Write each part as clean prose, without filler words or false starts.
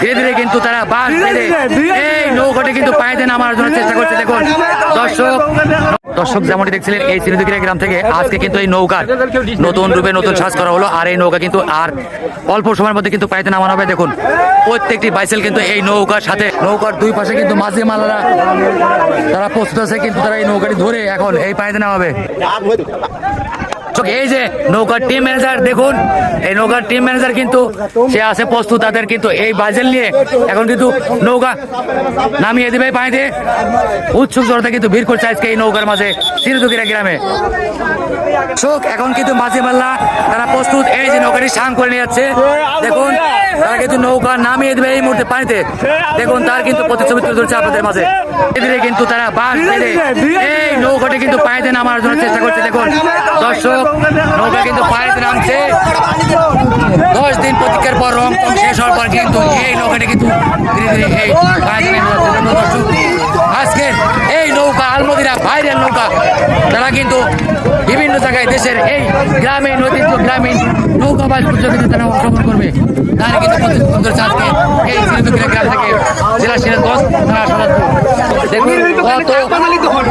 ধীরে ধীরে কিন্তু তারা বাঁশ বেঁধে এই নৌকাটি কিন্তু পানিতে নামার জন্য চেষ্টা করছে। দেখুন দর্শক যেমনটি দেখছিলেন এই সিন্ধুকিরা গ্রাম থেকে আজকে কিন্তু এই নৌকার নতুন রূপে নতুন সাজ করা হলো। আর এই নৌকা কিন্তু আর অল্প সময়ের মধ্যে কিন্তু পানিতে নামানো হবে। দেখুন প্রত্যেকটি বাইসেল কিন্তু এই নৌকার সাথে, নৌকার দুই পাশে কিন্তু মাঝি মালারা তারা প্রস্তুত আছে, কিন্তু তারা এই নৌকাটি ধরে এখন এই পানিতে নামাবে। এই যে নৌকার টিম ম্যানেজার, দেখুন এই নৌকার টিম ম্যানেজার কিন্তু সে আছে প্রস্তুত, তাদের কিন্তু এই বাইজেল নিয়ে এখন কিন্তু নৌকা নামিয়ে দিবে পানিতে। উৎসুক জনতা কিন্তু ভিড় করছে আজকে এই নৌকার মাঝে সিন্ধুকিরা গ্রামে। এখন কিন্তু মাঝি মাল্লা তারা প্রস্তুত, এই যে নৌকাটি সাং করে নিয়ে যাচ্ছে। দেখুন তারা কিন্তু নৌকা নামিয়ে দেবে এই মুহূর্তে পানিতে। দেখুন তার কিন্তু প্রতিচ্ছবি তুলে ধরছে আপনাদের মাঝে। ধীরে কিন্তু তারা বাঁশ বেঁধে এই নৌকাটি কিন্তু পানিতে নামার জন্য চেষ্টা করছে। দেখুন দর্শক নৌকা কিন্তু পানিতে নামছে। 10 দিন প্রতীক্ষার পর রং কম শেষ হওয়ার পর কিন্তু এই নৌকাটি কিন্তু ধীরে ধীরে এই পানিতে নেমে যাচ্ছে। দর্শক আজকের এই নৌকা আলমদিরা ভাইরাল নৌকা, তারা কিন্তু বিভিন্ন জায়গায় দেশের এই গ্রামীণ ঐতিহ্য গ্রামীণ নৌকাবাজ প্রতিযোগিতায় তারা অংশগ্রহণ করবে। তারা কিন্তু আজকে এই সিন্ধুকিরা গ্রাম থেকে জেলা সিরাজগঞ্জ থানা সদরপুর। দেখুন কত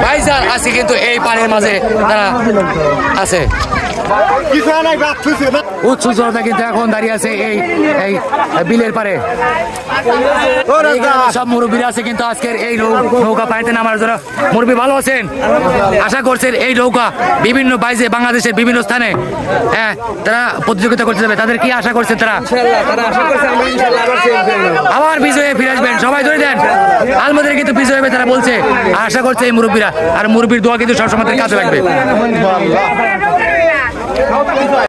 ভাইজাল আছে কিন্তু এই পানির মাঝে তারা আছে। উৎসুক জনতা কিন্তু এখন দাঁড়িয়ে আছে এই এই বিলের পারে। সব মুরব্বীরা আছে কিন্তু আজকের এই নৌকা পানিতে নামার জন্য। মুরব্বী ভালো আছেন? আশা করছেন এই নৌকা বিভিন্ন বাইজে বাংলাদেশের বিভিন্ন স্থানে তারা প্রতিযোগিতা করতে যাবে, তাদের কি আশা করছেন? তারা আবার বিজয়ে ফিরে আসবেন। সবাই ধরে দেন, আলমদের কিন্তু বিজয় হবে তারা বলছে, আশা করছে এই মুরব্বীরা। আর মুরব্বীর দোয়া কিন্তু সবসময় কাজে লাগবে।